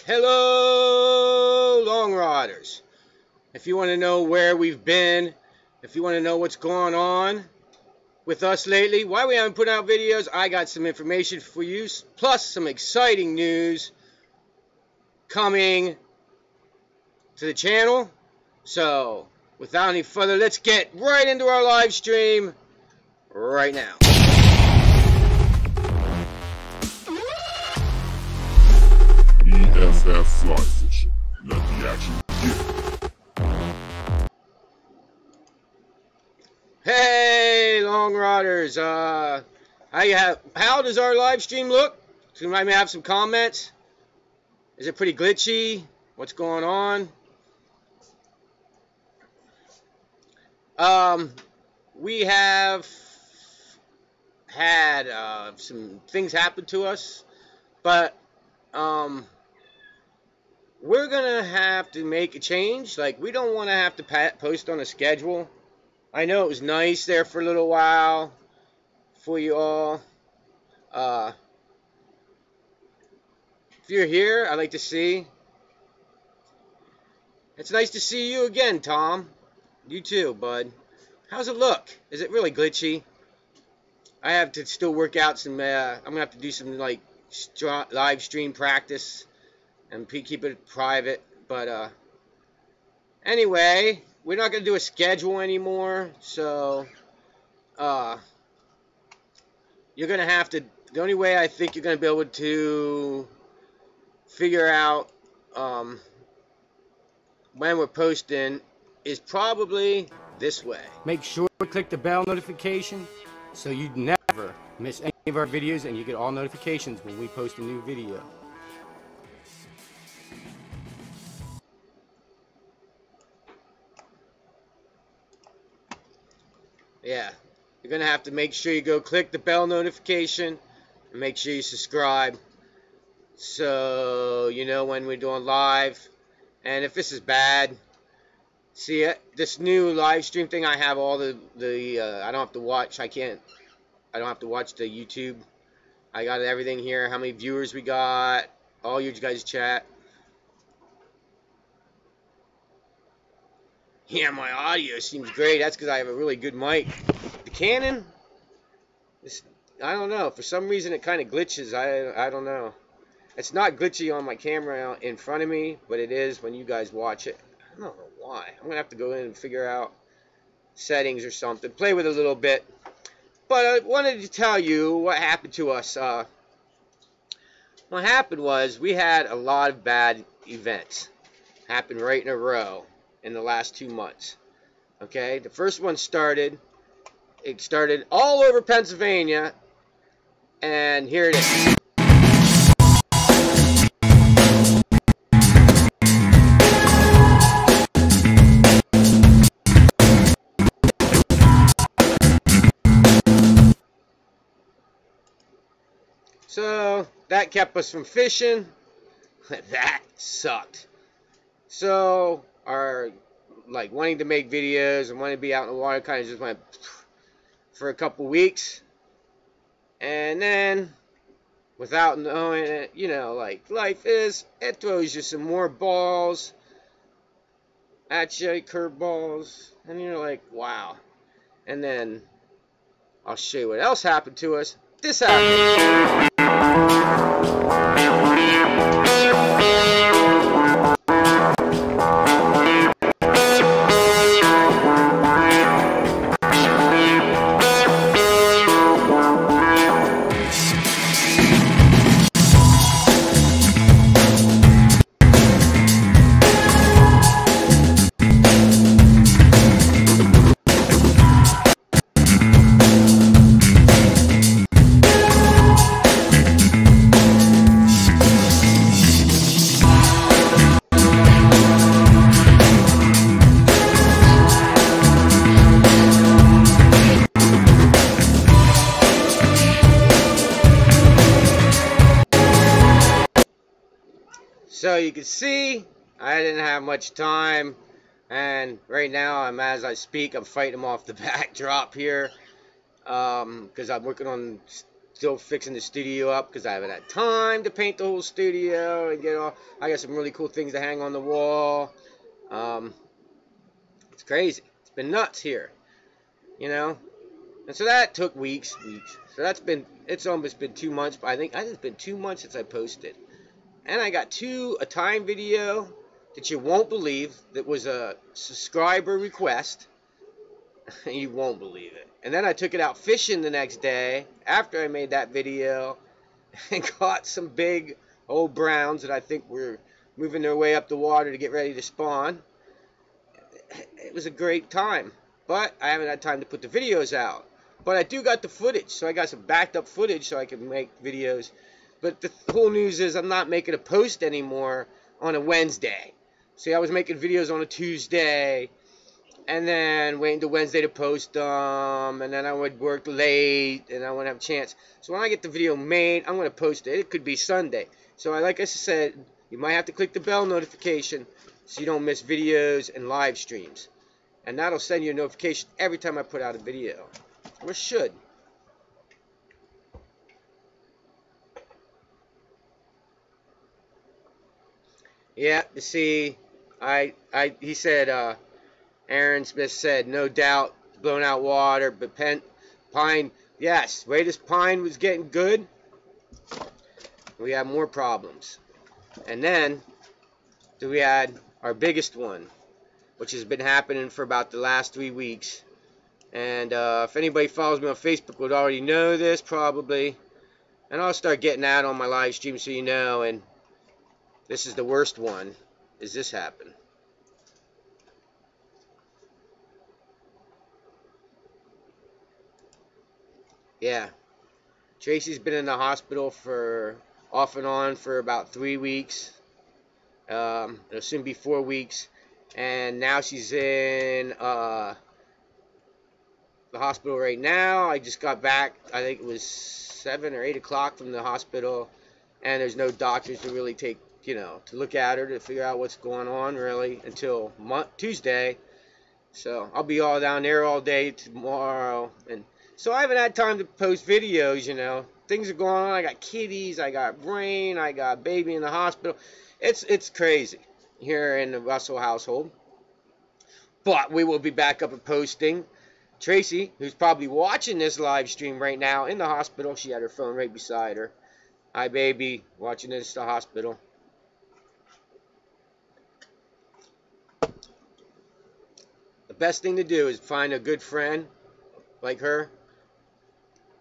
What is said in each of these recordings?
Hello, Long Riders. If you want to know where we've been, if you want to know what's going on with us lately, why we haven't put out videos, I got some information for you, plus some exciting news coming to the channel. So, without any further, let's get right into our live stream right now. EFF Fly Fishing. Let the action begin. Hey, Long Riders. How does our live stream look? So you might have some comments. Is it pretty glitchy? What's going on? We have had some things happen to us, but we're gonna have to make a change. Like, we don't want to have to post on a schedule. I know it was nice there for a little while for you all. If you're here, I'd like to see. It's nice to see you again, Tom. You too, bud. How's it look? Is it really glitchy? I have to still work out some, I'm gonna have to do some, like, live stream practice and keep it private. But, anyway, we're not gonna do a schedule anymore, so, you're gonna have to, the only way I think you're gonna be able to figure out, when we're posting is probably this way. Make sure to click the bell notification so you never miss any of our videos and you get all notifications when we post a new video. Yeah, you're gonna have to make sure you go click the bell notification and make sure you subscribe so you know when we're doing live. And if this is bad, see it, this new live stream thing, I have all the I don't have to watch, I don't have to watch the YouTube. I got everything here, how many viewers we got, all you guys chat. Yeah, my audio seems great. That's because I have a really good mic. The Canon, I don't know, for some reason it kind of glitches. I don't know. It's not glitchy on my camera in front of me, but it is when you guys watch it. I don't know why. I'm going to have to go in and figure out settings or something. Play with it a little bit. But I wanted to tell you what happened to us. What happened was we had a lot of bad events happen right in a row in the last 2 months. Okay? The first one started all over Pennsylvania. And here it is. So that kept us from fishing. That sucked. So our wanting to make videos and wanting to be out in the water kind of just went for a couple weeks. And then without knowing it, you know, like life is, it throws you some more balls at you, curveballs, and you're like, wow. And then I'll show you what else happened to us. This happened. So you can see I didn't have much time, and right now as I speak, I'm fighting them off the backdrop here because I'm working on still fixing the studio up because I haven't had time to paint the whole studio and get all. I got some really cool things to hang on the wall. It's crazy. It's been nuts here, you know. And so that took weeks. So it's almost been 2 months. I think it's been 2 months since I posted. And I got a time video that you won't believe that was a subscriber request. You won't believe it. And then I took it out fishing the next day after I made that video and caught some big old browns that I think were moving their way up the water to get ready to spawn. It was a great time. But I haven't had time to put the videos out. But I do got the footage, so I got some backed up footage so I can make videos. But the whole news is I'm not making a post anymore on a Wednesday. See, I was making videos on a Tuesday, and then waiting till Wednesday to post them, and then I would work late, and I wouldn't have a chance. So when I get the video made, I'm going to post it. It could be Sunday. So like I said, you might have to click the bell notification so you don't miss videos and live streams. And that'll send you a notification every time I put out a video. Or should. Yeah, you see, he said, Aaron Smith said, no doubt, blown out water, but pine, yes, wait, this pine was getting good, we have more problems. And then, we had our biggest one, which has been happening for about the last 3 weeks. And if anybody follows me on Facebook would already know this, probably. And I'll start getting that on my live stream so you know. And this is the worst one. Is this happen? Yeah. Tracy's been in the hospital for off and on for about 3 weeks. It'll soon be 4 weeks. And now she's in the hospital right now. I just got back, I think it was 7 or 8 o'clock from the hospital, and there's no doctors to really take, to look at her to figure out what's going on really until Tuesday. So I'll be all down there all day tomorrow, and so I haven't had time to post videos. Things are going on. I got kitties, I got rain, I got baby in the hospital. It's crazy here in the Russell household, but we will be back up and posting. Tracy, who's probably watching this live stream right now in the hospital, she had her phone right beside her. Hi, baby, watching this at the hospital. The best thing to do is find a good friend like her,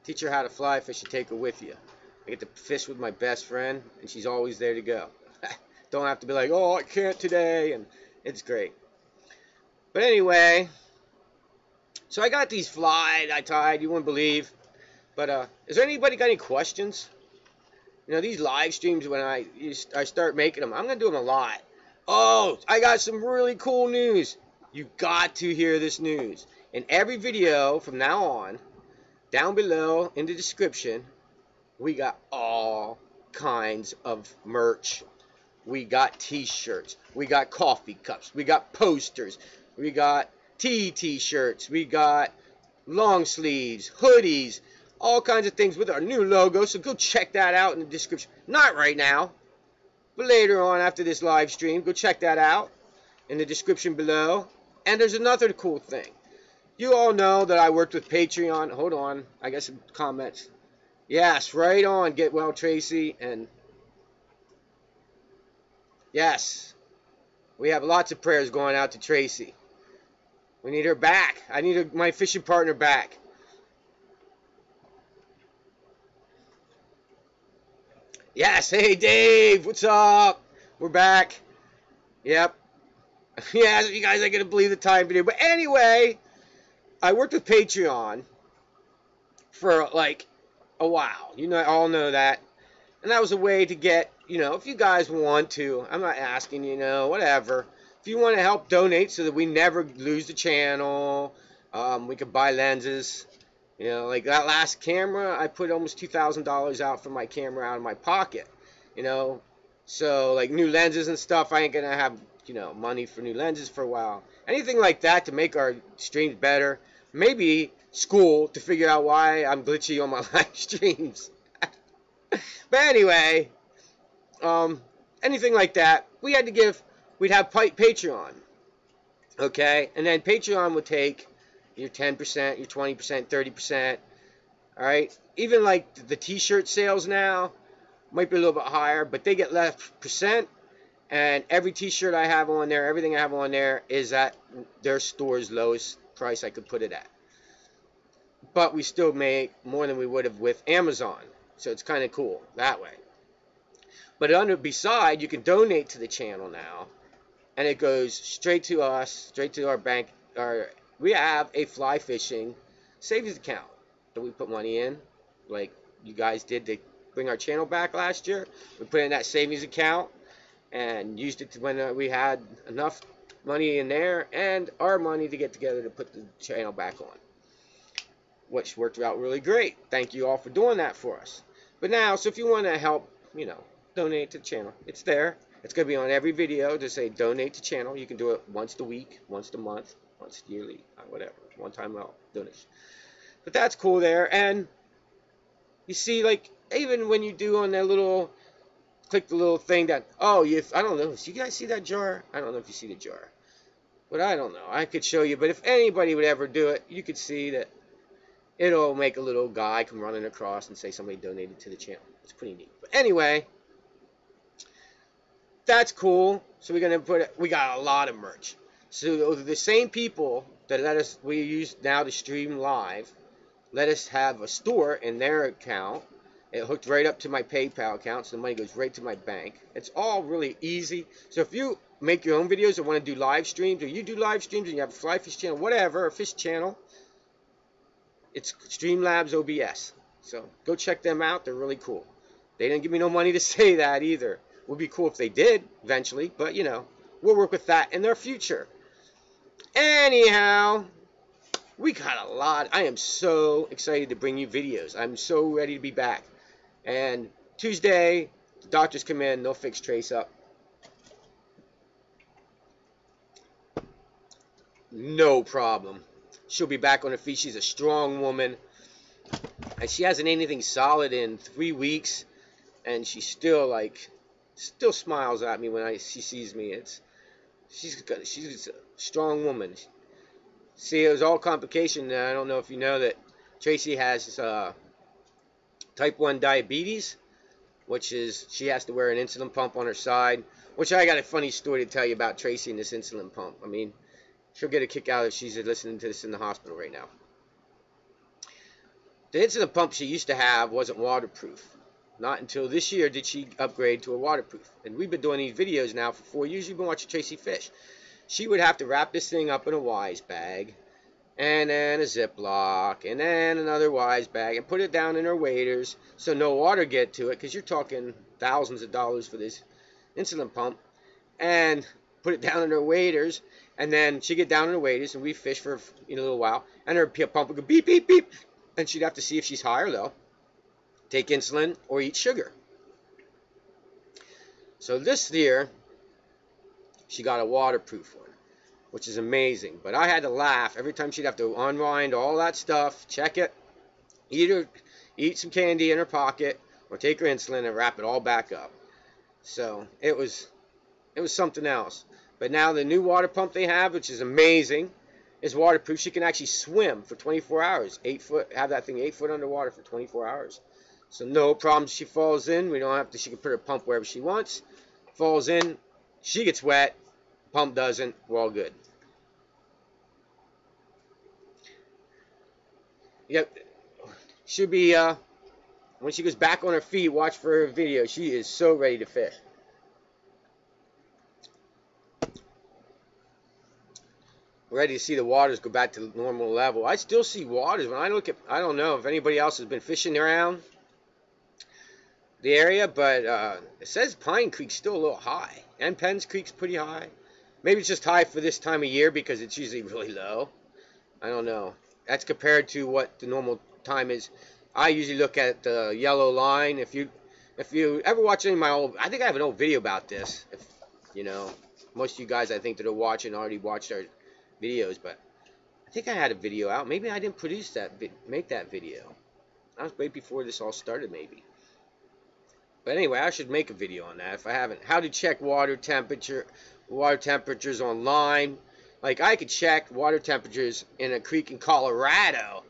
teach her how to fly fish, and take her with you. I get to fish with my best friend, and she's always there to go. Don't have to be like, oh, I can't today, and it's great. But anyway, so I got these fly I tied, you wouldn't believe. But is there anybody got any questions? These live streams, when I start making them, I'm going to do them a lot. Oh, I got some really cool news. You got to hear this news. In every video from now on, down below in the description, we got all kinds of merch. We got t-shirts, we got coffee cups, we got posters, we got t-shirts, we got long sleeves, hoodies, all kinds of things with our new logo. So go check that out in the description. Not right now, but later on after this live stream, go check that out in the description below. And there's another cool thing. You all know that I worked with Patreon. Hold on, I got some comments. Yes, right on. Get well, Tracy. And yes, we have lots of prayers going out to Tracy. We need her back. I need my fishing partner back. Yes, hey Dave, what's up? We're back. Yep. Yeah, you guys ain't gonna believe the time video. But anyway, I worked with Patreon for like a while. I all know that. And that was a way to get, if you guys want to, I'm not asking, whatever. If you want to help donate so that we never lose the channel, we could buy lenses. Like that last camera, I put almost $2,000 out for my camera out of my pocket. So like new lenses and stuff, I ain't going to have, money for new lenses for a while. Anything like that to make our streams better. Maybe school to figure out why I'm glitchy on my live streams. But anyway, anything like that, we'd have Patreon, okay? And then Patreon would take your 10%, your 20%, 30%, all right? Even like the t-shirt sales now might be a little bit higher, but they get less percent, and every t-shirt I have on there, everything I have on there is at their store's lowest price I could put it at. But we still make more than we would have with Amazon, so it's kind of cool that way. But beside, you can donate to the channel now, and it goes straight to us, straight to our bank. We have a fly fishing savings account that we put money in, like you guys did to bring our channel back last year. We put it in that savings account and used it when we had enough money in there and our money to get together to put the channel back on, which worked out really great. Thank you all for doing that for us. But now, so if you want to help, donate to the channel, it's there. It's going to be on every video to say donate to channel. You can do it once a week, once a month, once yearly, whatever, one time donation. But that's cool there. And you see, like, even when you do on that little, click the little thing that, I don't know, do you guys see that jar? I don't know if you see the jar. But I don't know. I could show you. But if anybody would ever do it, you could see that it'll make a little guy come running across and say somebody donated to the channel. It's pretty neat. But anyway, that's cool. So we got a lot of merch. So the same people that we use now to stream live, let us have a store in their account. It hooked right up to my PayPal account, so the money goes right to my bank. It's all really easy. So if you make your own videos or want to do live streams, or you do live streams and you have a fly fish channel, whatever, a fish channel, it's Streamlabs OBS. So go check them out. They're really cool. They didn't give me no money to say that either. It would be cool if they did eventually, but we'll work with that in their future. Anyhow, we got a lot. I am so excited to bring you videos. I'm so ready to be back. And Tuesday, the doctors come in. They'll fix Trace up. No problem. She'll be back on her feet. She's a strong woman. And she hasn't ate anything solid in 3 weeks. And she still smiles at me when she sees me. She's a strong woman. See, it was all complication. I don't know if you know that Tracy has type 1 diabetes, which is she has to wear an insulin pump on her side, which I got a funny story to tell you about Tracy and this insulin pump. I mean, she'll get a kick out if she's listening to this in the hospital right now. The insulin pump she used to have wasn't waterproof. Not until this year did she upgrade to a waterproof. And we've been doing these videos now for 4 years. You've been watching Tracy fish. She would have to wrap this thing up in a Wise bag, and then a Ziploc, and then another Wise bag, and put it down in her waders so no water get to it, because you're talking thousands of dollars for this insulin pump, and put it down in her waders, and then she'd get down in her waders, and we fish for a little while, and her pump would go beep, beep, beep, and she'd have to see if she's high or low, take insulin, or eat sugar. So this year, she got a waterproof one, which is amazing. But I had to laugh every time she'd have to unwind all that stuff, check it, eat some candy in her pocket, or take her insulin and wrap it all back up. So it was something else. But now the new water pump they have, which is amazing, is waterproof. She can actually swim for 24 hours. 8 foot, have that thing 8 foot underwater for 24 hours. So no problem. She falls in. We don't have to. She can put her pump wherever she wants. Falls in. She gets wet. Pump doesn't. We're all good. Yep. She'll be, when she goes back on her feet, watch for her video. She is so ready to fish. Ready to see the waters go back to normal level. I still see waters. When I look at, I don't know if anybody else has been fishing around the area, but it says Pine Creek's still a little high. And Penns Creek's pretty high. Maybe it's just high for this time of year because it's usually really low. I don't know. That's compared to what the normal time is. I usually look at the yellow line. If you ever watch any of my old, I think I have an old video about this. If most of you guys I think that are watching already watched our videos, but I think I had a video out. Maybe I didn't produce that, make that video. That was way before this all started, maybe. But anyway, I should make a video on that if I haven't. How to check water temperatures online. Like, I could check water temperatures in a creek in Colorado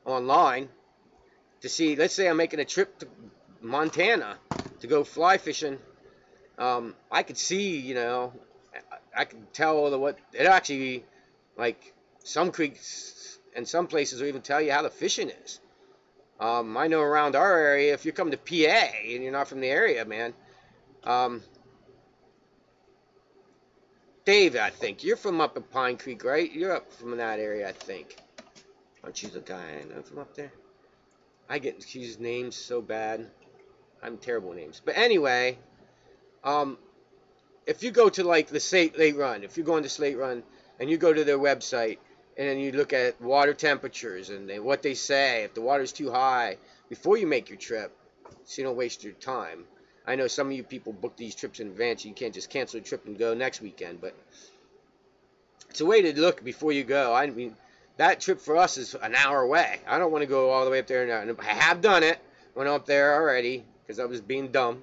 online to see. Let's say I'm making a trip to Montana to go fly fishing. I could see, you know, I could tell what it actually, like, some creeks and some places will even tell you how the fishing is. I know around our area, if you come to PA and you're not from the area, man. Dave, I think you're from up at Pine Creek, right? You're up from that area, I think. Aren't you the guy I know from up there? I get accused names so bad. I'm terrible with names. But anyway, if you go to like the Slate Run, if you go into Slate Run and you go to their website and then you look at water temperatures and what they say, if the water's too high, before you make your trip, so you don't waste your time. I know some of you people book these trips in advance. You can't just cancel a trip and go next weekend, but it's a way to look before you go. I mean, that trip for us is an hour away. I don't want to go all the way up there. And I have done it. Went up there already because I was being dumb.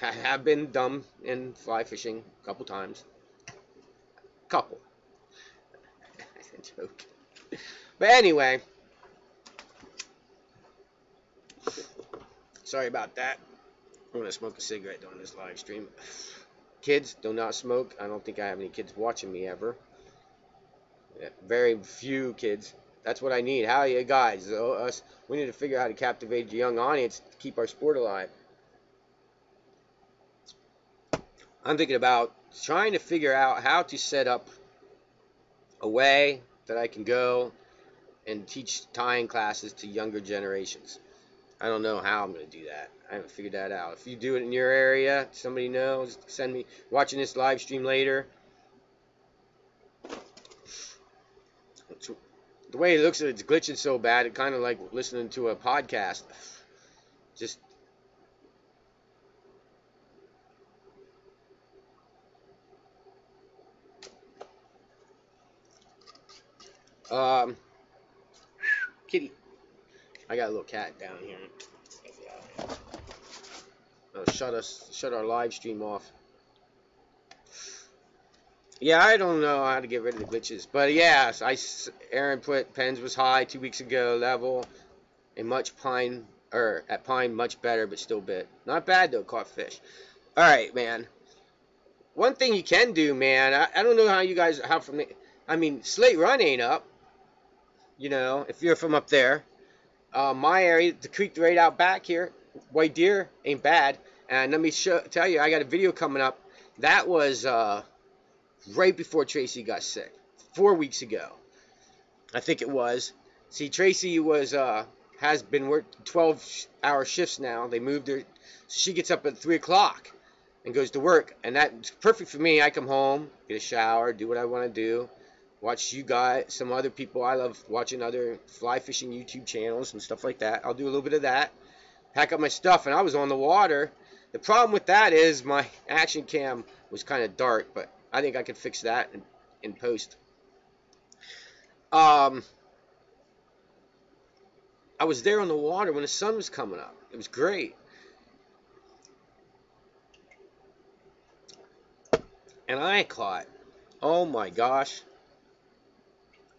I have been dumb in fly fishing a couple times. Couple. Joke. But anyway, sorry about that. I'm going to smoke a cigarette during this live stream. Kids, do not smoke. I don't think I have any kids watching me ever. Yeah, very few kids. That's what I need. How are you guys? We need to figure out how to captivate a young audience to keep our sport alive. I'm thinking about trying to figure out how to set up a way that I can go and teach tying classes to younger generations. I don't know how I'm going to do that. I haven't figured that out. If you do it in your area, somebody knows, send me, watching this live stream later. The way it looks at it's glitching so bad, it kind of like listening to a podcast. Just kitty. I got a little cat down here. Oh, shut our live stream off. Yeah, I don't know how to get rid of the glitches, but yeah, Aaron put Pens was high 2 weeks ago, level, and at Pine much better, but still bit. Not bad though, caught fish. All right, man. One thing you can do, man. I don't know how you guys I mean, Slate Run ain't up. You know, if you're from up there, my area, the creek right out back here, White Deer ain't bad. And let me tell you, I got a video coming up. That was right before Tracy got sick, 4 weeks ago, I think it was. See, Tracy has been working 12-hour shifts now. They moved her, so she gets up at 3 o'clock and goes to work, and that's perfect for me. I come home, get a shower, do what I want to do, watch you guys, some other people. I love watching other fly fishing YouTube channels and stuff like that. I'll do a little bit of that, pack up my stuff, and I was on the water. The problem with that is my action cam was kind of dark, but I think I could fix that in post. I was there on the water when the sun was coming up. It was great. And I caught, oh my gosh,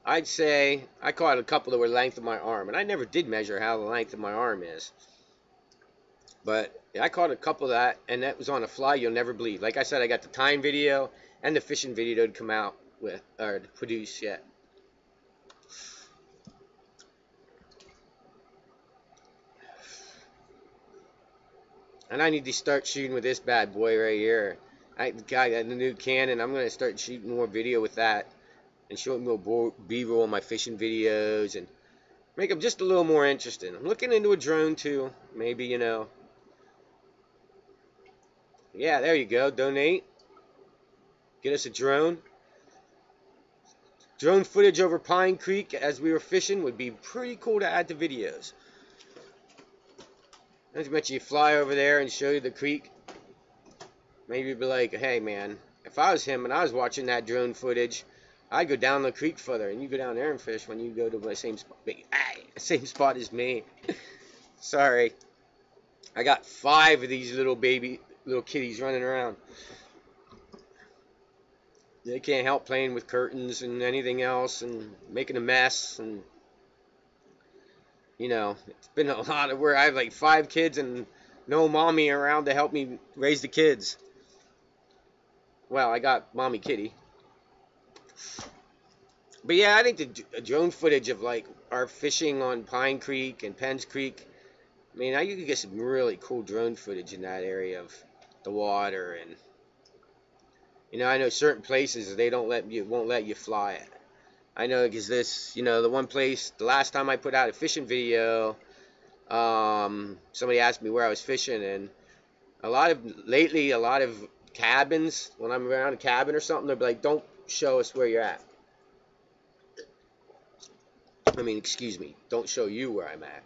I'd say I caught a couple that were the length of my arm. And I never did measure how the length of my arm is. But I caught a couple of that, and that was on a fly you'll never believe. Like I said, I got the tying video and the fishing video to come out with, or to produce yet. And I need to start shooting with this bad boy right here. I got the new Canon. I'm going to start shooting more video with that and showing more B-roll on my fishing videos and make them just a little more interesting. I'm looking into a drone too. Maybe, you know. Yeah, there you go. Donate. Get us a drone. Drone footage over Pine Creek as we were fishing would be pretty cool to add to videos. Not to mention you fly over there and show you the creek. Maybe you'd be like, hey man, if I was him and I was watching that drone footage, I'd go down the creek further, and you go down there and fish when you go to the same spot as me. Sorry. I got 5 of these little kitties running around. They can't help playing with curtains and anything else and making a mess. And you know, it's been a lot of where I have like 5 kids and no mommy around to help me raise the kids. Well, I got mommy kitty. But yeah, I think the drone footage of like our fishing on Pine Creek and Penns Creek, I mean, you could get some really cool drone footage in that area of the water. And you know, I know certain places they won't let you fly it. I know because this, you know, the one place, the last time I put out a fishing video, somebody asked me where I was fishing, and lately a lot of cabins, when I'm around a cabin or something, they'll be like, don't show us where you're at. I mean, excuse me, don't show you where I'm at.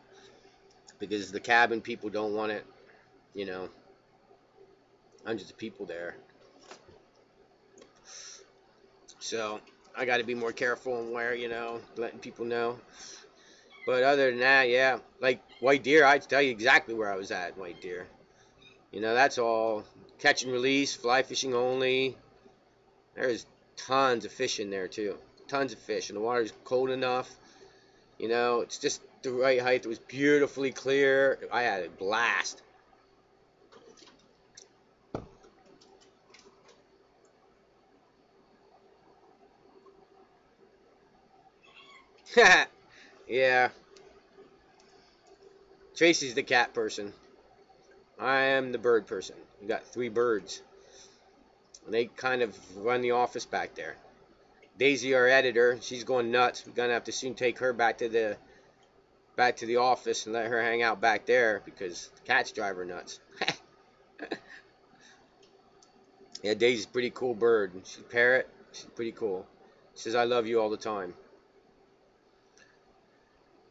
Because the cabin people don't want it, you know, hundreds of people there. So I got to be more careful on where, you know, letting people know. But other than that, yeah, like white deer, I'd tell you exactly where I was at, white deer. You know, that's all catch and release, fly fishing only. There's tons of fish in there too, tons of fish, and the water's cold enough. You know, it's just the right height. It was beautifully clear. I had a blast. Yeah. Tracy's the cat person. I am the bird person. We got 3 birds. And they kind of run the office back there. Daisy, our editor, she's going nuts. We're gonna have to soon take her back to the office and let her hang out back there because the cats drive her nuts. Yeah, Daisy's a pretty cool bird. She's a parrot. She's pretty cool. She says, I love you all the time.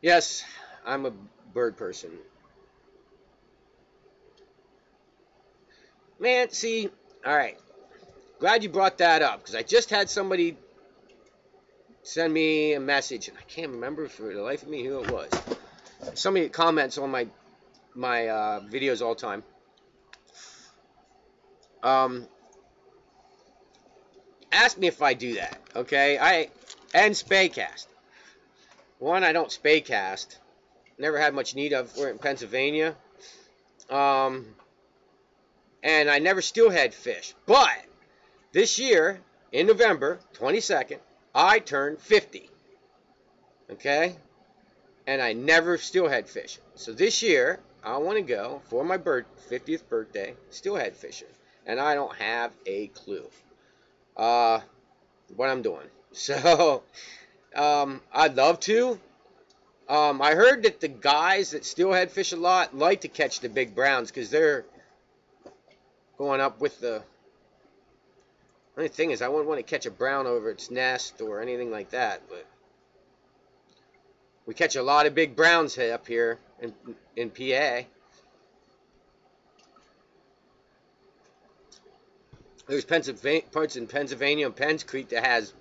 Yes, I'm a bird person. Man, see, alright. Glad you brought that up, because I just had somebody send me a message, and I can't remember for the life of me who it was. Somebody that comments on my videos all the time. Ask me if I do that, okay? And Spaycast. One, I don't Spaycast. Never had much need of. We're in Pennsylvania. And I never steelhead fish. But this year, in November 22nd, I turned 50. Okay? And I never steelhead fish. So this year, I want to go for my 50th birthday steelhead fishing. And I don't have a clue what I'm doing. So, I'd love to. I heard that the guys that steelhead fish a lot like to catch the big browns because they're going up with the... The only thing is I wouldn't want to catch a brown over its nest or anything like that, but we catch a lot of big browns up here in PA. There's parts in Pennsylvania and Penns Creek that has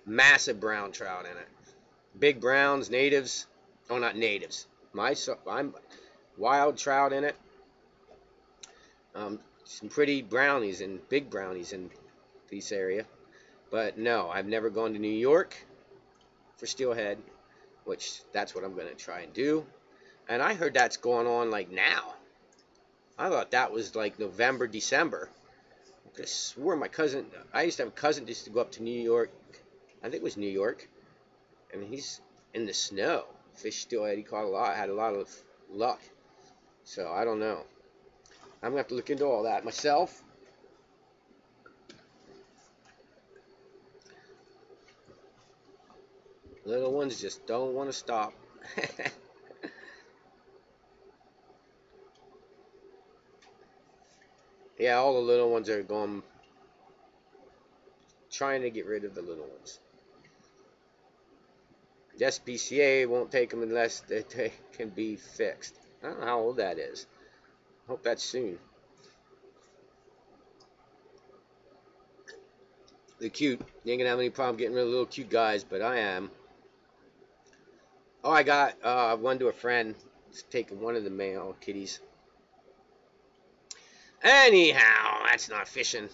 massive brown trout in it. Big browns, natives. Oh, not natives. I'm wild trout in it. Some pretty brownies and big brownies in this area. But no, I've never gone to New York for steelhead, which that's what I'm going to try and do. And I heard that's going on like now. I thought that was like November, December. I swore I used to have a cousin that used to go up to New York. I think it was New York. And he's in the snow. Fish steelhead, he caught a lot, had a lot of luck. So I don't know. I'm going to have to look into all that myself. Little ones just don't want to stop. Yeah, all the little ones are going, trying to get rid of the little ones. The SPCA won't take them unless they can be fixed. I don't know how old that is. Hope that's soon. They're cute. You ain't gonna have any problem getting rid of little cute guys, but I am. Oh, I got one to a friend. It's taking one of the male kitties. Anyhow, that's not fishing.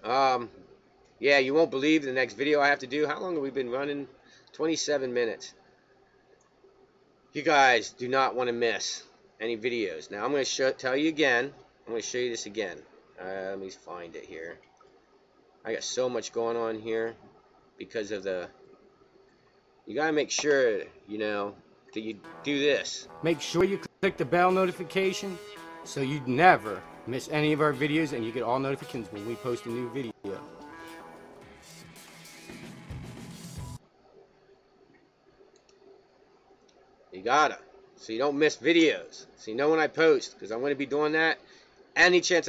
Yeah, you won't believe the next video I have to do. How long have we been running? 27 minutes. You guys do not want to miss any videos. Now, I'm going to tell you again. I'm going to show you this again. Let me find it here. I got so much going on here because of the... You got to make sure, you know, that you do this. Make sure you click the bell notification so you never miss any of our videos and you get all notifications when we post a new video. You gotta, so you don't miss videos, so you know when I post, because I'm going to be doing that anytime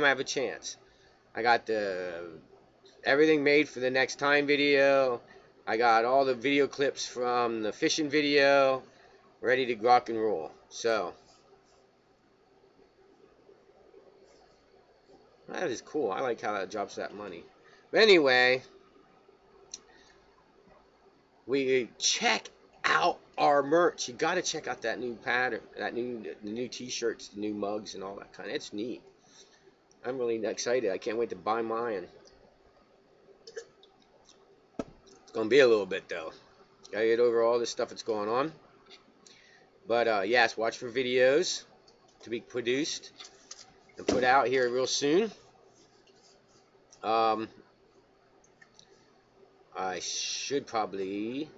I have a chance. I got everything made for the next time video. I got all the video clips from the fishing video ready to rock and roll. So that is cool. I like how that drops that money. But anyway, we check out our merch. You got to check out that new pattern, the new t-shirts, the new mugs, and all that kind of. It's neat. I'm really excited. I can't wait to buy mine. It's gonna be a little bit though. Gotta get over all this stuff that's going on. But yes, watch for videos to be produced and put out here real soon. I should probably...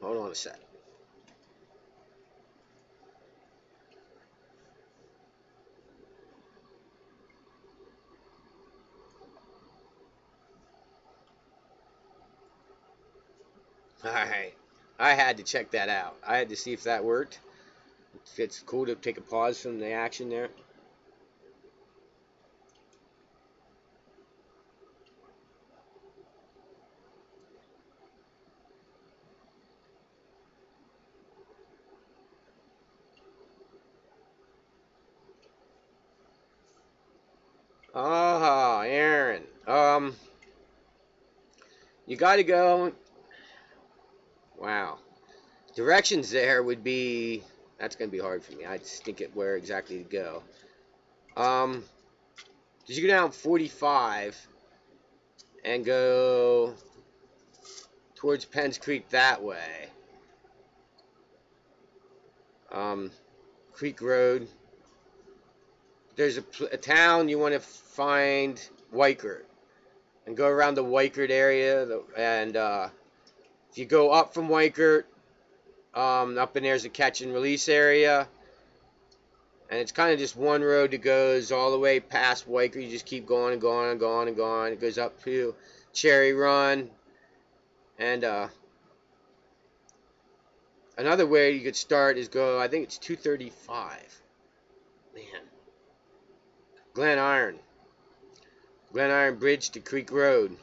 Hold on a sec. Alright. I had to check that out. I had to see if that worked. If it's cool to take a pause from the action there. Ah, Aaron. You gotta go. Wow. Directions there would be... That's gonna be hard for me. I just think it where exactly to go. Did you go down 45 and go towards Penns Creek that way? Creek Road. There's a town you want to find, Weichert, and go around the Weichert area. And if you go up from Weichert, up in there's a catch and release area, and it's kind of just one road that goes all the way past Weichert. You just keep going and going and going and going. It goes up to Cherry Run, and another way you could start is go. I think it's 235. Man. Glen Iron Bridge to Creek Road. I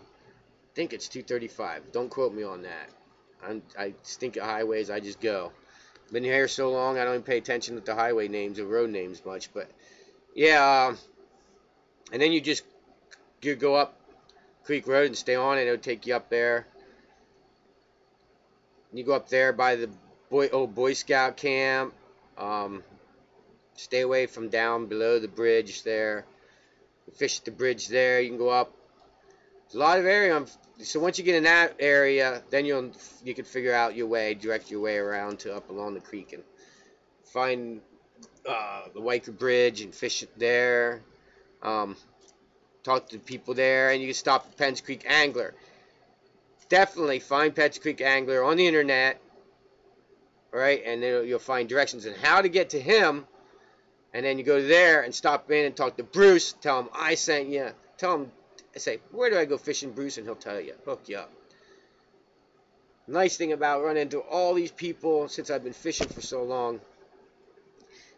think it's 235. Don't quote me on that. I stink at highways. I just go. Been here so long, I don't even pay attention to the highway names or road names much. But yeah, and then you go up Creek Road and stay on it. It'll take you up there. You go up there by the old Boy Scout camp. Stay away from down below the bridge there. Fish the bridge there. You can go up. There's a lot of area. So once you get in that area, then you can figure out your way, direct your way around to up along the creek and find the Weichert Bridge and fish it there. Talk to people there, and you can stop at Penns Creek Angler. Definitely find Penns Creek Angler on the internet, right? And then you'll find directions on how to get to him. And then you go there and stop in and talk to Bruce. Tell him I sent you. Tell him, say, where do I go fishing, Bruce? And he'll tell you, hook you up. Nice thing about running into all these people since I've been fishing for so long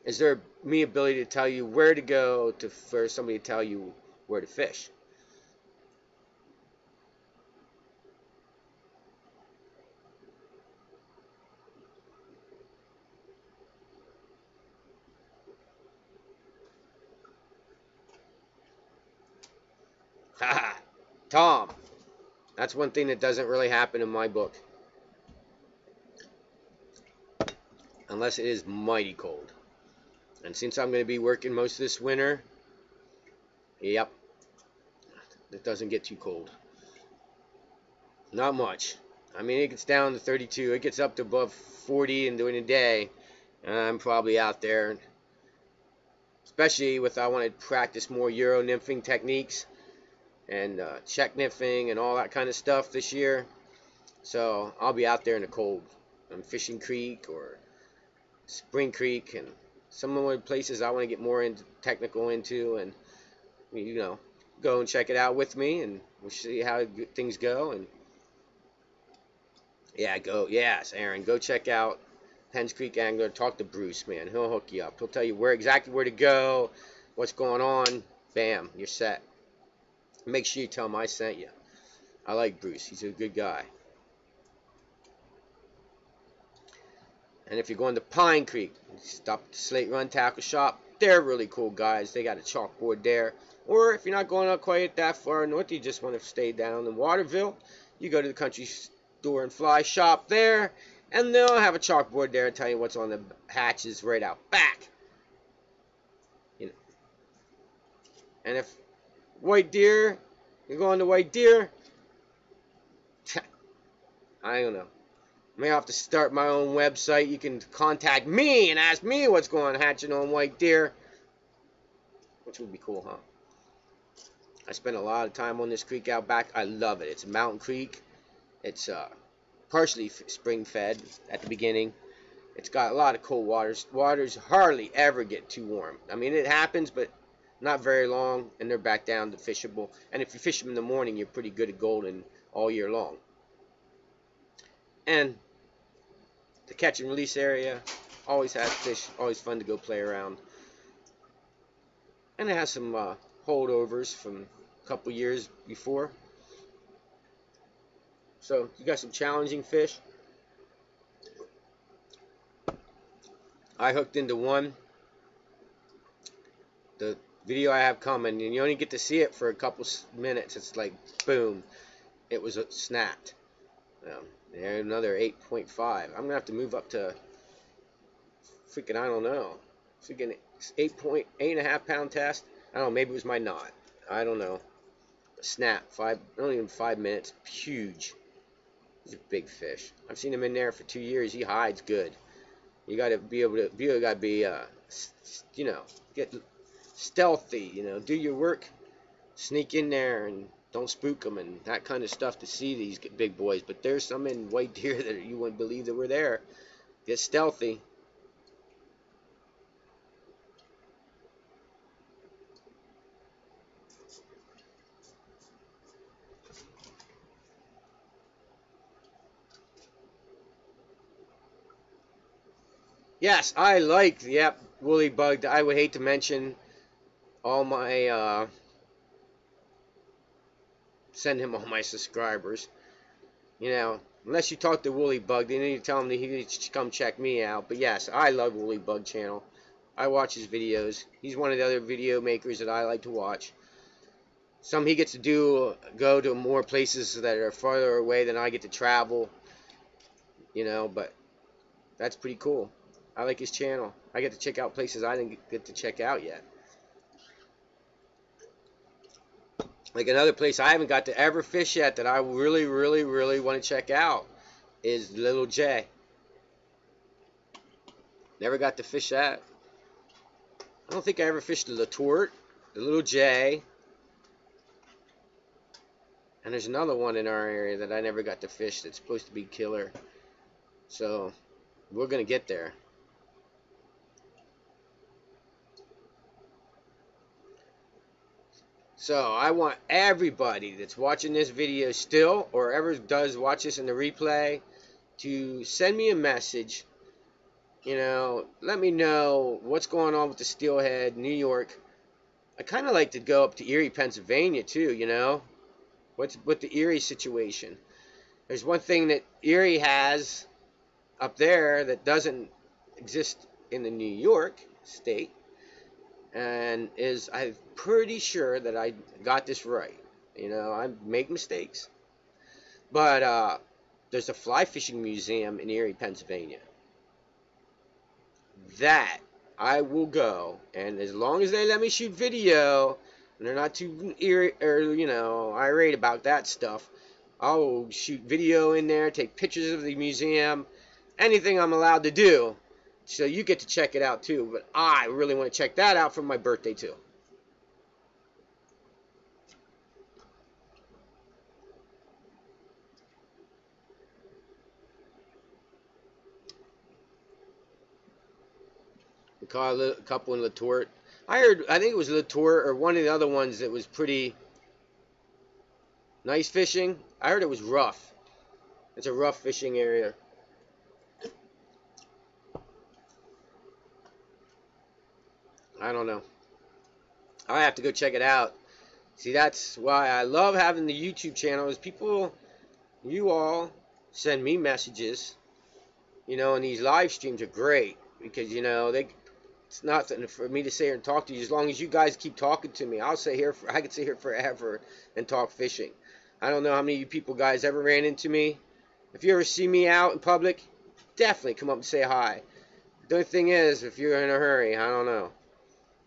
is their ability to tell you where to go for somebody to tell you where to fish. Tom. That's one thing that doesn't really happen in my book. unless it is mighty cold. And since I'm going to be working most of this winter, yep, it doesn't get too cold. Not much. I mean, it gets down to 32. It gets up to above 40 during the day. And I'm probably out there, especially with I want to practice more Euro nymphing techniques and check nymphing and all that kind of stuff this year. So I'll be out there in the cold on Fishing Creek or Spring Creek and some of the places I want to get more into technical into, and you know, go and check it out with me, and we'll see how things go. And yeah, yes, Aaron, go check out Penns Creek Angler. Talk to Bruce, man. He'll hook you up. He'll tell you exactly where to go, what's going on. Bam, you're set. Make sure you tell him I sent you. I like Bruce. He's a good guy. And if you're going to Pine Creek, stop at the Slate Run Tackle Shop. They're really cool guys. They got a chalkboard there. Or if you're not going up quite that far north, you just want to stay down in Waterville, you go to the Country Store and Fly Shop there, and they'll have a chalkboard there and tell you what's on the hatches right out back. You know. And if white deer, you're going to white deer, I don't know. May have to start my own website. You can contact me and ask me what's going on hatching on white deer, which would be cool, huh? I spent a lot of time on this creek out back. I love it. It's a mountain creek. It's partially spring fed at the beginning. It's got a lot of cold waters. Waters hardly ever get too warm. I mean, it happens, but not very long, and they're back down to fishable. And if you fish them in the morning, you're pretty good at golden all year long. And the catch and release area always has fish, always fun to go play around. And it has some holdovers from a couple years before. So you got some challenging fish. I hooked into one. The video I have coming, and you only get to see it for a couple minutes. It's like boom, it was snapped. There's another 8.5. I'm gonna have to move up to freaking, I don't know, freaking 8.5 pound test. I don't know, maybe it was my knot. I don't know. Snap, not even 5 minutes. Huge. He's a big fish. I've seen him in there for 2 years. He hides good. You gotta be able to, you gotta be, you know, get stealthy. You know, do your work, sneak in there, and don't spook them and that kind of stuff to see these big boys. But there's some in white deer that you wouldn't believe that were there. Get stealthy. Yes, I like, yep, woolly bug. I would hate to mention all my, send him all my subscribers. You know, unless you talk to Woolly Bug, then you tell him that he needs to come check me out. But yes, I love Woolly Bug channel. I watch his videos. He's one of the other video makers that I like to watch. Some he gets to go to more places that are farther away than I get to travel. You know, but that's pretty cool. I like his channel. I get to check out places I didn't get to check out yet. Like another place I haven't got to ever fish yet that I really, really, really want to check out is Little J. Never got to fish that. I don't think I ever fished the Latort, the Little J. And there's another one in our area that I never got to fish that's supposed to be killer. So we're going to get there. So I want everybody that's watching this video still, or ever does watch this in the replay, to send me a message. You know, let me know what's going on with the Steelhead, New York. I kind of like to go up to Erie, Pennsylvania too, you know. What's with the Erie situation? There's one thing that Erie has up there that doesn't exist in the New York state. And I'm pretty sure that I got this right. You know, I make mistakes. But there's a fly fishing museum in Erie, Pennsylvania. that I will go, and as long as they let me shoot video, and they're not too irate about that stuff, I'll shoot video in there, take pictures of the museum, anything I'm allowed to do. So you get to check it out too. But I really want to check that out for my birthday too. We caught a couple in Latour. I think it was Latour or one of the other ones that was pretty nice fishing. I heard it was rough. It's a rough fishing area. I don't know. I have to go check it out. See, that's why I love having the YouTube channel, is people, you all send me messages, and these live streams are great because, it's nothing for me to sit here and talk to you. As long as you guys keep talking to me, I could sit here forever and talk fishing. I don't know how many of you people guys ever ran into me. If you ever see me out in public, definitely come up and say hi. The only thing is, if you're in a hurry, I don't know.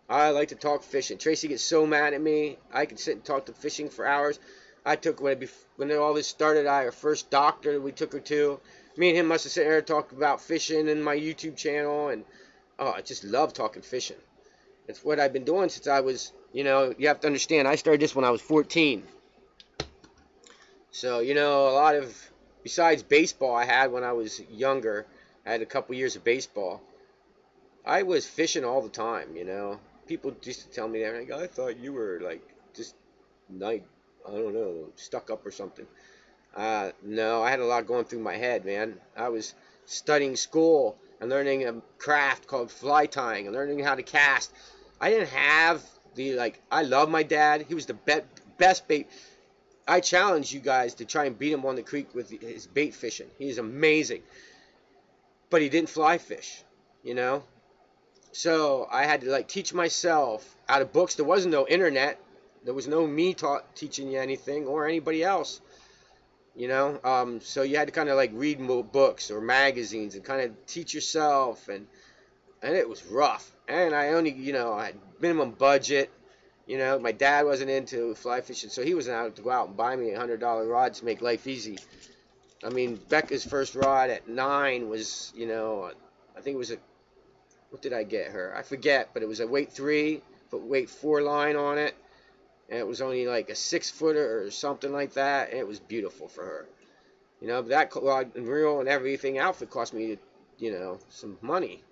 I like to talk fishing. Tracy gets so mad at me. I could sit and talk to fishing for hours. I took, when all this started, our first doctor that we took her to. Me and him must have sat there and talked about fishing in my YouTube channel, and I just love talking fishing. It's what I've been doing since I was, you have to understand, I started this when I was 14. So, a lot of, besides baseball I had when I was younger, I had a couple years of baseball. I was fishing all the time, People used to tell me that, like, I thought you were, like, just, I don't know, stuck up or something. No, I had a lot going through my head, man. I was studying school and learning a craft called fly tying and learning how to cast. I didn't have I love my dad. He was the best bait. I challenge you guys to try and beat him on the creek with his bait fishing. He's amazing. But he didn't fly fish, So I had to teach myself out of books. There wasn't no internet. There was no me teaching you anything or anybody else. So you had to kind of read books or magazines and kind of teach yourself, and it was rough. And I only, I had minimum budget. My dad wasn't into fly fishing, so he wasn't out to go out and buy me $100 rods to make life easy. I mean, Becca's first rod at 9 was, I think it was what did I get her? I forget, but it was a weight 3, but weight 4 line on it. And it was only like a 6-footer or something like that. And it was beautiful for her. But that rod and reel and everything outfit cost me, some money.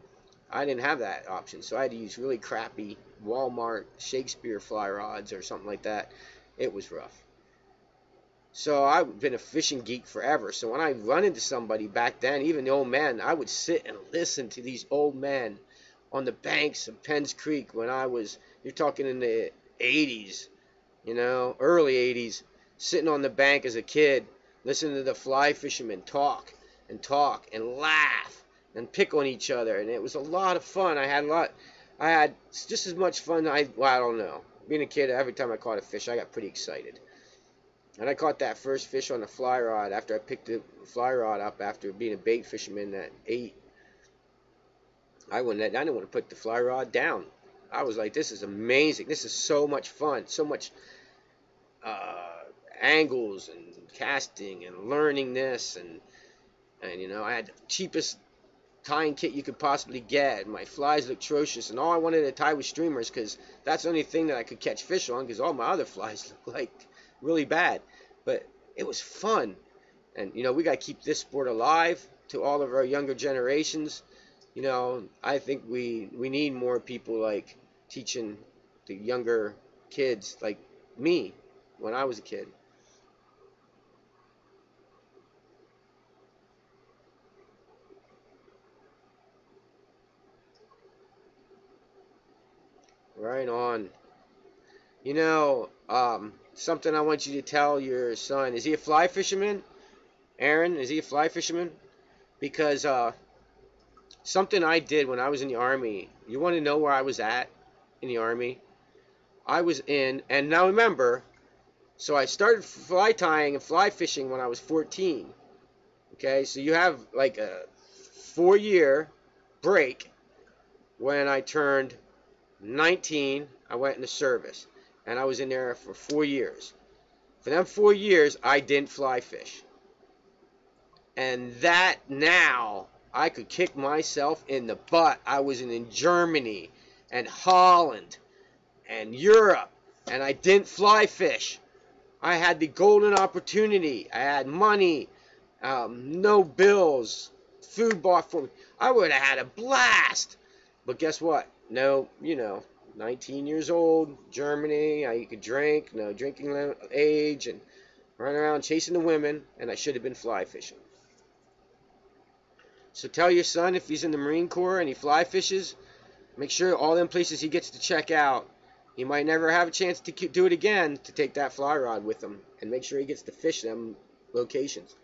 I didn't have that option. So I had to use really crappy Walmart Shakespeare fly rods or something like that. It was rough. So I've been a fishing geek forever. So when I run into somebody back then, even the old men, I would sit and listen to these old men on the banks of Penns Creek when you're talking in the 80s, early 80s, sitting on the bank as a kid, listening to the fly fishermen talk and laugh and pick on each other. And it was a lot of fun. I had just as much fun. I don't know. Being a kid, every time I caught a fish, I got pretty excited. And I caught that first fish on the fly rod after I picked the fly rod up after being a bait fisherman at 8. I didn't want to put the fly rod down. I was like, this is amazing. This is so much fun. So much angles and casting and learning this. And I had the cheapest tying kit you could possibly get. My flies looked atrocious. And all I wanted to tie was streamers because that's the only thing that I could catch fish on because all my other flies looked like really bad. But it was fun. And, we got to keep this sport alive to all of our younger generations. I think we need more people teaching the younger kids like me when I was a kid. Right on. Something I want you to tell your son. Is he a fly fisherman? Aaron, is he a fly fisherman? Because something I did when I was in the Army. You want to know where I was at in the Army? I was in, and now remember, so I started fly tying and fly fishing when I was 14. Okay, so you have like a 4-year break when I turned 19, I went into service, and I was in there for 4 years. For them 4 years, I didn't fly fish. And that now, I could kick myself in the butt. I was in Germany and Holland and Europe, and I didn't fly fish. I had the golden opportunity. I had money, no bills, food bought for me. I would have had a blast. But guess what? No, 19 years old, Germany, you could drink, no drinking age, and run around chasing the women, and I should have been fly fishing. So tell your son, if he's in the Marine Corps and he fly fishes, make sure all them places he gets to check out, he might never have a chance to do it again, to take that fly rod with him, and make sure he gets to fish them locations.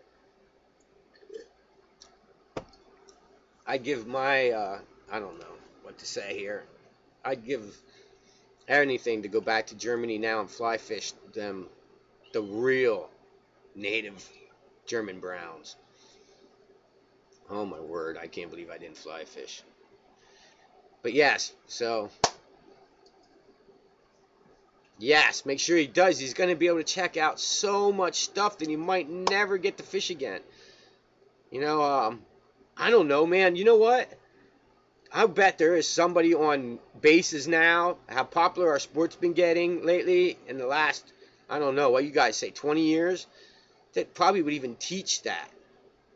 I'd give my, I don't know what to say here. I'd give anything to go back to Germany now and fly fish them, the real native German browns. Oh my word, I can't believe I didn't fly fish. But yes, so yes, make sure he does. He's going to be able to check out so much stuff that he might never get to fish again. I don't know, man. You know what? I bet there is somebody on bases now, how popular our sport's been getting lately in the last, I don't know, what you guys say, 20 years, that probably would even teach that,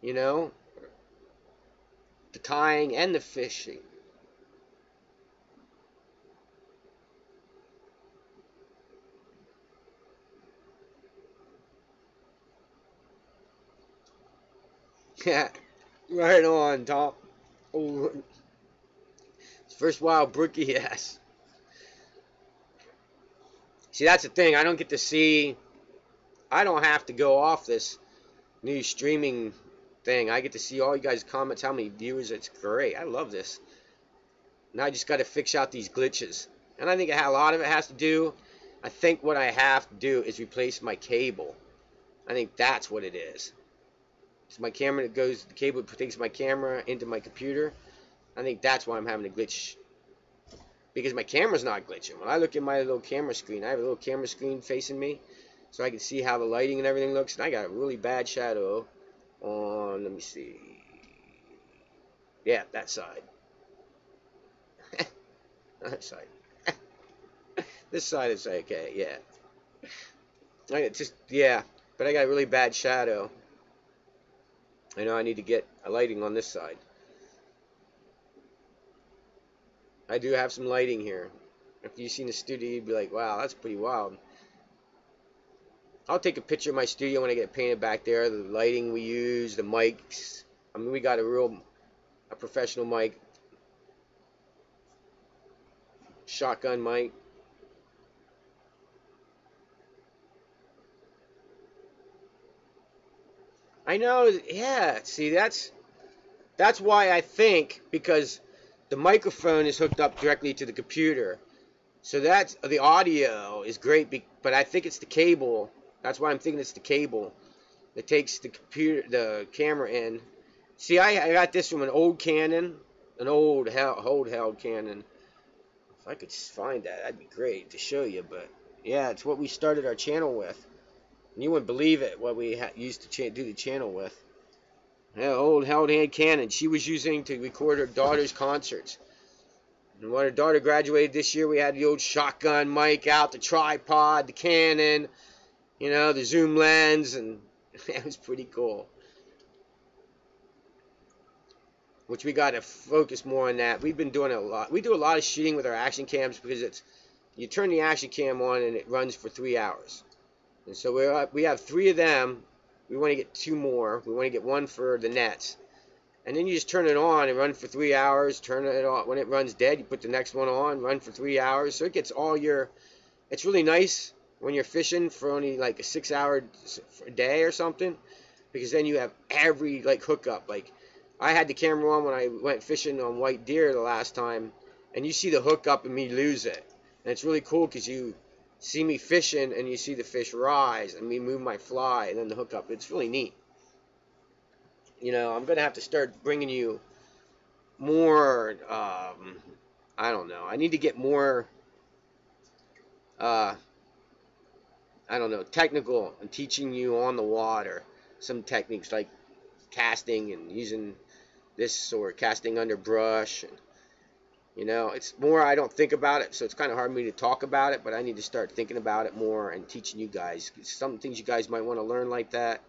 the tying and the fishing. Yeah, right on, Tom. Oh, first wild brookie, yes. See, that's the thing. I don't get to see. I don't have to go off this new streaming thing. I get to see all you guys' comments, how many viewers. It's great. I love this. Now I just got to fix out these glitches. And I think a lot of it has to do, I think what I have to do is replace my cable. I think that's what it is. It's my camera that goes, the cable takes my camera into my computer. I think that's why I'm having a glitch. Because my camera's not glitching. When I look at my little camera screen, I have a little camera screen facing me, so I can see how the lighting and everything looks. And I got a really bad shadow on, let me see. Yeah, that side. That side. This side is okay, yeah. But I got a really bad shadow. I know I need to get a lighting on this side. I do have some lighting here. If you've seen the studio, you'd be like, wow, that's pretty wild. I'll take a picture of my studio when I get it painted back there. The lighting we use, the mics. I mean, we got a professional mic. Shotgun mic. I know, yeah, see, that's why I think, because the microphone is hooked up directly to the computer. So that's, the audio is great, but I think it's the cable. That's why I'm thinking it's the cable that takes the camera in. See, I got this from an old Canon, an old held Canon. If I could find that, that'd be great to show you. But yeah, it's what we started our channel with. And you wouldn't believe it, what we used to do the channel with. Yeah, old held hand Canon she was using to record her daughter's concerts. And when her daughter graduated this year, we had the old shotgun mic out, the tripod, the Canon, the zoom lens, and it was pretty cool. Which we got to focus more on that. We've been doing a lot. We do a lot of shooting with our action cams because you turn the action cam on and it runs for 3 hours. And so we have 3 of them. We want to get 2 more. We want to get 1 for the nets. And then you just turn it on and run for 3 hours. Turn it on. When it runs dead, you put the next one on, run for 3 hours. So it gets all your... It's really nice when you're fishing for only like a 6-hour day or something. Because then you have every hookup. Like, I had the camera on when I went fishing on white deer the last time. And you see the hookup and me lose it. And it's really cool because you see me fishing and you see the fish rise and me move my fly and then the hookup. It's really neat. I'm going to have to start bringing you more I don't know. I need to get more, I don't know, technical and teaching you on the water some techniques like casting and using this or casting under brush. And, you know, it's more I don't think about it, so it's kind of hard for me to talk about it, but I need to start thinking about it more and teaching you guys. Some things you guys might want to learn like that.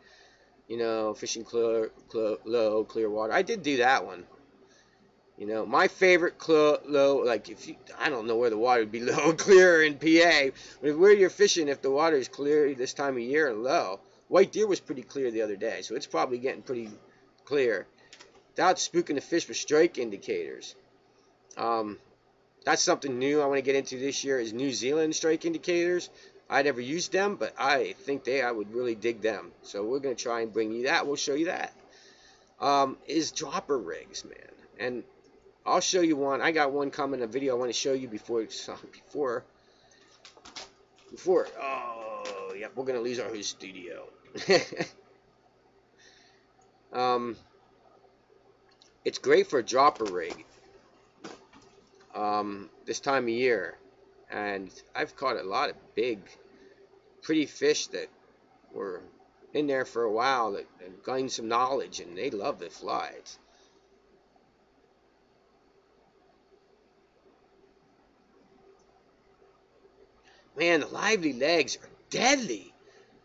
You know, fishing low, clear water. I did do that one. You know, my favorite low, like if you, I don't know where the water would be low and clear in PA, but where you're fishing, if the water is clear this time of year and low, white deer was pretty clear the other day, so it's probably getting pretty clear. Without spooking the fish with strike indicators. That's something new I want to get into this year is New Zealand strike indicators. I never used them, but I think I would really dig them. So we're going to try and bring you that. We'll show you that. Is dropper rigs, man. And I'll show you one. I got one coming in a video I want to show you before oh, yep, we're going to lose our whole studio. It's great for a dropper rig this time of year. And I've caught a lot of big, pretty fish that were in there for a while that gained some knowledge, and they love the flies. Man, the lively legs are deadly.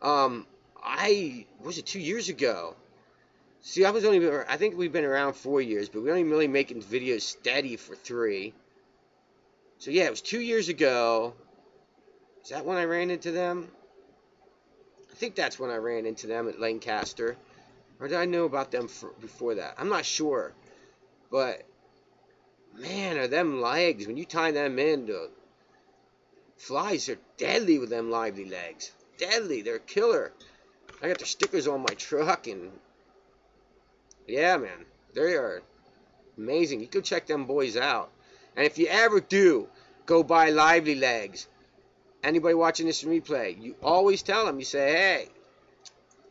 Was it 2 years ago? See, I think we've been around 4 years, but we're only really making videos steady for 3. So yeah, it was 2 years ago. Is that when I ran into them? I think that's when I ran into them at Lancaster. Or did I know about them before that? I'm not sure. But, man, are them legs, when you tie them in, flies are deadly with them lively legs. Deadly, they're killer. I got their stickers on my truck, and yeah, man, they are amazing. You go check them boys out. And if you ever do go buy lively legs, anybody watching this replay, you always tell them, you say, hey,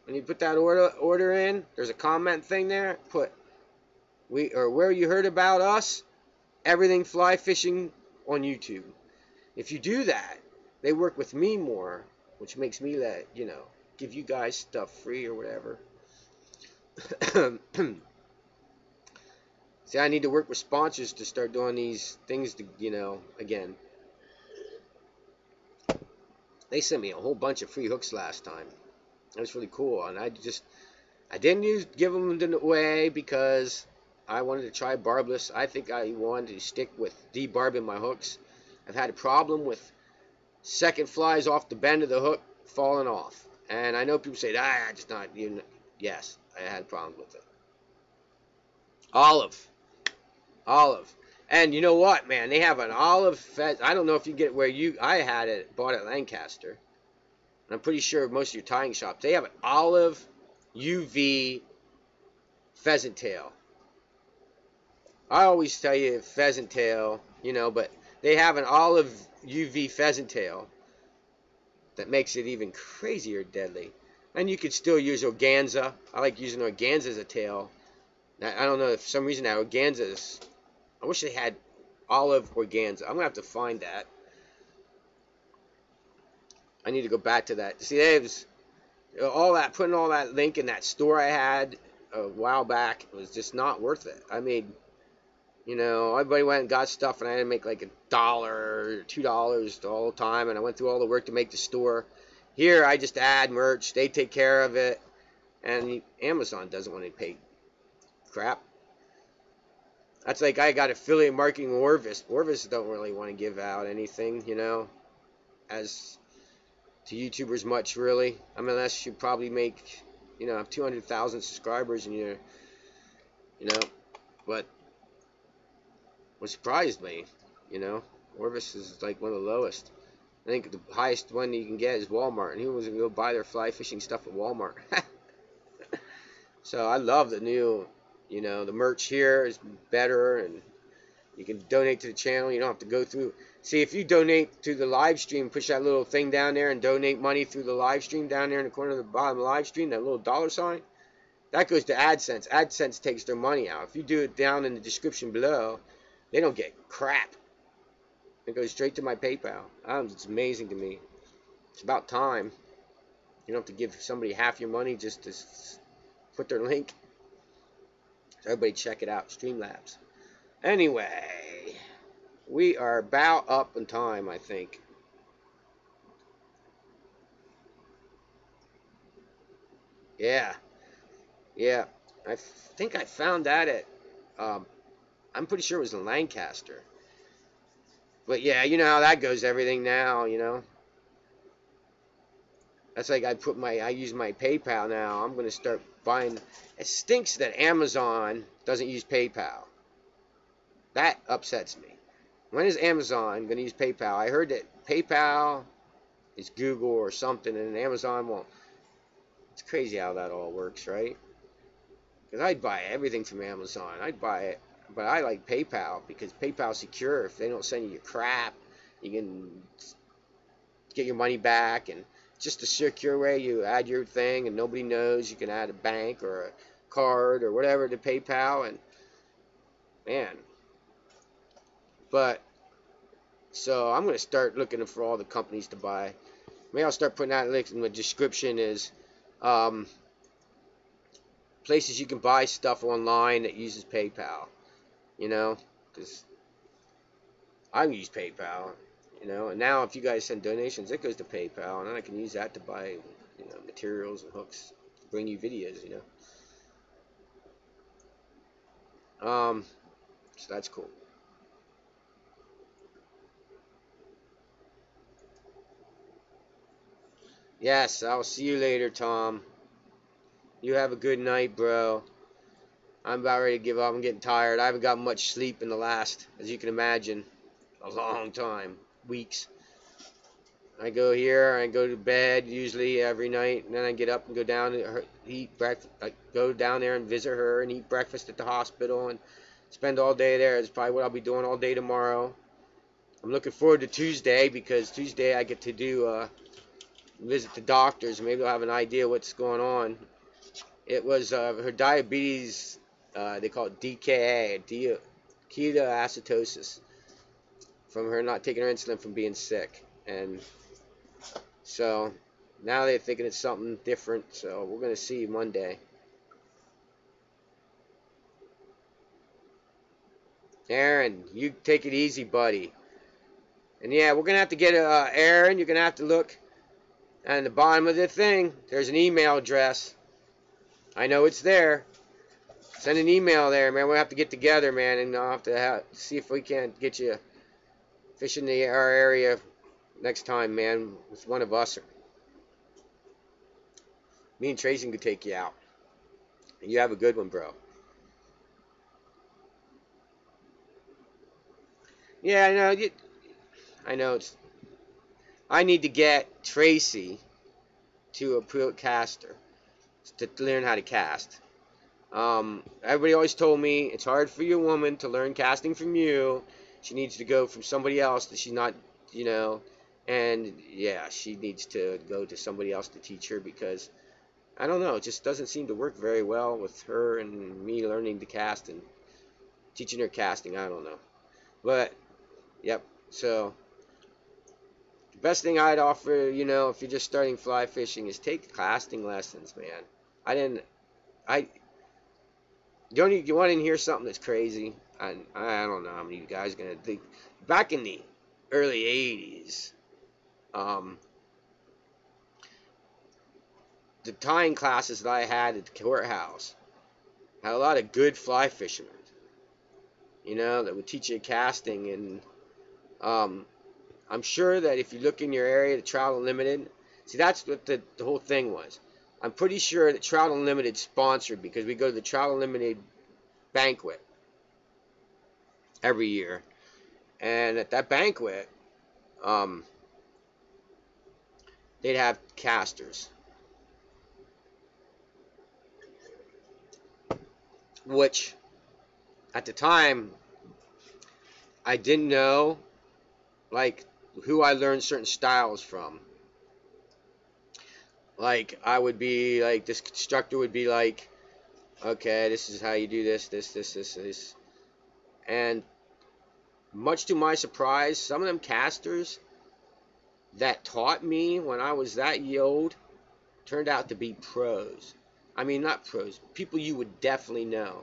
when you put that order in, there's a comment thing there, put where you heard about us, everything fly fishing on YouTube. If you do that, they work with me more, which makes me give you guys stuff free or whatever. See, I need to work with sponsors to start doing these things to, again. They sent me a whole bunch of free hooks last time. That was really cool. And I didn't give them away because I wanted to try barbless. I think I wanted to stick with debarbing my hooks. I've had a problem with second flies off the bend of the hook falling off. And I know people say, just not, yes, I had a problem with it. Olive. And you know what, man? They have an olive pheasant. I don't know if you get it where I had it, bought it at Lancaster. And I'm pretty sure most of your tying shops, they have an olive UV pheasant tail. I always tell you pheasant tail, but they have an olive UV pheasant tail that makes it even crazier deadly. And you could still use organza. I like using organza as a tail. I don't know if for some reason that organza I wish they had olive organza. I'm going to have to find that. I need to go back to that. See, they was putting all that link in that store I had a while back. It was just not worth it. I made, everybody went and got stuff, and I had to make like $1 or $2 all the time, and I went through all the work to make the store. Here, I just add merch. They take care of it, and Amazon doesn't want to pay crap. That's like I got affiliate marketing Orvis. Orvis don't really want to give out anything, as to YouTubers much, really. I mean, unless you probably make, have 200,000 subscribers and you're, but what surprised me, Orvis is like one of the lowest. I think the highest one you can get is Walmart, and who was going to go buy their fly fishing stuff at Walmart? So I love the new, the merch here is better, and you can donate to the channel. You don't have to go through. See, if you donate to the live stream, push that little thing down there and donate money through the live stream down there in the corner of the bottom of the live stream, that little $sign, that goes to AdSense. AdSense takes their money out. If you do it down in the description below, they don't get crap. It goes straight to my PayPal. It's amazing to me. It's about time. You don't have to give somebody half your money just to put their link. So everybody check it out, Streamlabs. Anyway, we are about up in time, I think. Yeah, yeah. I think I found that at, I'm pretty sure it was in Lancaster. But yeah, you know how that goes, everything now, you know. That's like I use my PayPal now. I'm going to start buying. It stinks that Amazon doesn't use PayPal. That upsets me. When is Amazon going to use PayPal? I heard that PayPal is Google or something, and Amazon won't. It's crazy how that all works, right? Because I'd buy everything from Amazon. I'd buy it. But I like PayPal because PayPal's secure. If they don't send you your crap, you can get your money back. And just a secure way. You add your thing and nobody knows. You can add a bank or a card or whatever to PayPal. And man. But so I'm going to start looking for all the companies to buy. Maybe I'll start putting that link in the description is places you can buy stuff online that uses PayPal. You know, because I use PayPal, you know, and now if you guys send donations, it goes to PayPal, and then I can use that to buy, you know, materials and hooks to bring you videos, you know. So that's cool. Yes, I'll see you later, Tom. You have a good night, bro. I'm about ready to give up. I'm getting tired. I haven't got much sleep in the last, as you can imagine, a long time, weeks. I go here, I go to bed usually every night, and then I get up and go down and eat breakfast. I go down there and visit her and eat breakfast at the hospital and spend all day there. It's probably what I'll be doing all day tomorrow. I'm looking forward to Tuesday because Tuesday I get to do visit the doctors. Maybe I'll have an idea what's going on. It was her diabetes. They call it DKA, ketoacidosis, from her not taking her insulin from being sick. And so now they're thinking it's something different. So we're going to see Monday. Aaron, you take it easy, buddy. And yeah, we're going to have to get Aaron, you're going to have to look at the bottom of the thing. There's an email address. I know it's there. Send an email there, man. We'll have to get together, man, and I'll have to see if we can't get you fishing our area next time, man, with one of us. Me and Tracy could take you out. You have a good one, bro. Yeah, I know. I need to get Tracy to a pro caster to learn how to cast. Everybody always told me it's hard for your woman to learn casting from you. She needs to go from somebody else that she's not, you know, and yeah, she needs to go to somebody else to teach her because I don't know, it just doesn't seem to work very well with her and me learning to cast and teaching her casting. I don't know, but yep. So the best thing I'd offer, you know, if you're just starting fly fishing, is take casting lessons, man. You want to hear something that's crazy? I don't know how many of you guys are going to think. Back in the early 80s, the tying classes that I had at the courthouse had a lot of good fly fishermen, you know, that would teach you casting. And I'm sure that if you look in your area, the Trout Unlimited, see, that's what the whole thing was. I'm pretty sure that Trout Unlimited sponsored, because we go to the Trout Unlimited banquet every year, and at that banquet, they'd have casters, which at the time I didn't know, like, who I learned certain styles from. Like, I would be like, this instructor would be like, okay, this is how you do this. And much to my surprise, some of them casters that taught me when I was that old turned out to be pros. I mean, not pros, people you would definitely know.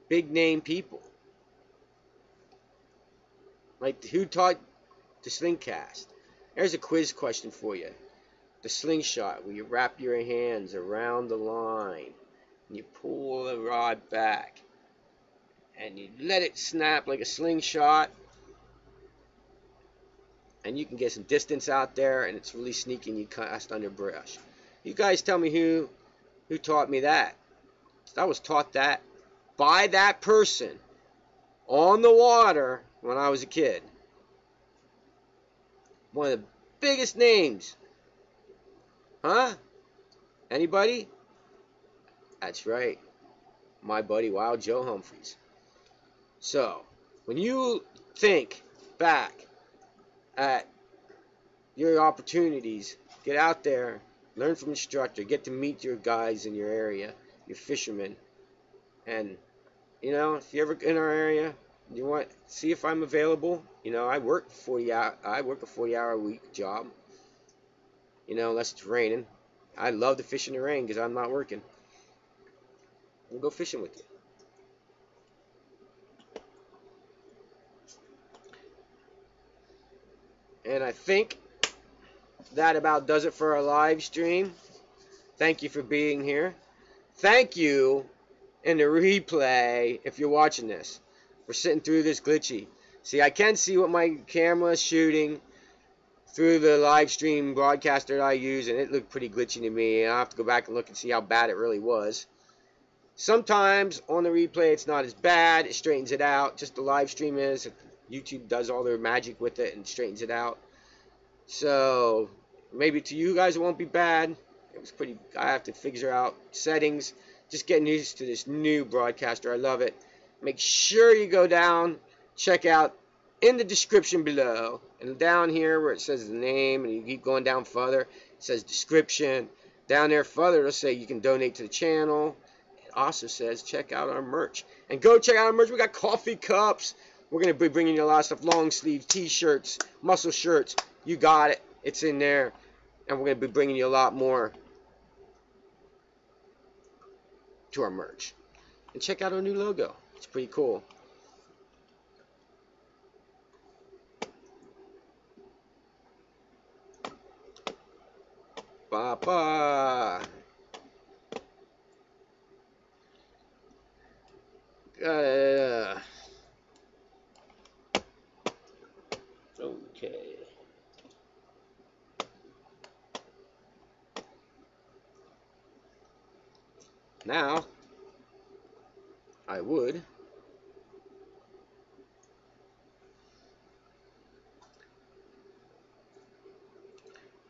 Big name people. Like, who taught the sling cast? There's a quiz question for you. The slingshot, where you wrap your hands around the line, and you pull the rod back, and you let it snap like a slingshot, and you can get some distance out there, and it's really sneaky, and you cast under brush. You guys tell me who taught me that. I was taught that by that person on the water when I was a kid. One of the biggest names. Huh? Anybody? That's right. My buddy Wild Joe Humphreys. So, when you think back at your opportunities, get out there, learn from instructor, get to meet your guys in your area, your fishermen, and you know, if you're ever in our area, you want see if I'm available. You know, I work a 40-hour a week job. You know, unless it's raining. I love to fish in the rain because I'm not working. We'll go fishing with you. And I think that about does it for our live stream. Thank you for being here. Thank you in the replay if you're watching this. We're sitting through this glitchy. See, I can see what my camera is shooting through the live stream broadcaster that I use, and it looked pretty glitchy to me. I'll have to go back and look and see how bad it really was. Sometimes on the replay it's not as bad. It straightens it out. Just the live stream is. YouTube does all their magic with it and straightens it out. So maybe to you guys it won't be bad. It was pretty. I have to figure out settings. Just getting used to this new broadcaster. I love it. Make sure you go down, check out in the description below, and down here where it says the name, and you keep going down further, it says description. Down there further, it'll say you can donate to the channel. It also says check out our merch. And go check out our merch. We got coffee cups. We're going to be bringing you a lot of stuff. Long sleeve t-shirts, muscle shirts. You got it. It's in there. And we're going to be bringing you a lot more to our merch. And check out our new logo. It's pretty cool. Papa. Okay. Now, I would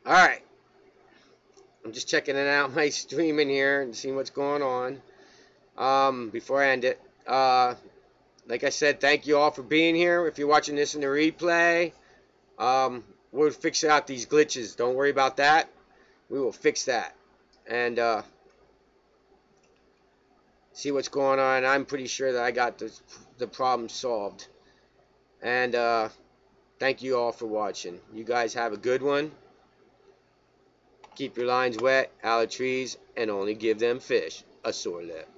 alright. I'm just checking it out, my stream in here and seeing what's going on. Before I end it, like I said, thank you all for being here. If you're watching this in the replay, we'll fix out these glitches. Don't worry about that. We will fix that. And see what's going on. I'm pretty sure that I got the problem solved. And thank you all for watching. You guys have a good one. Keep your lines wet, out of trees, and only give them fish a sore lip.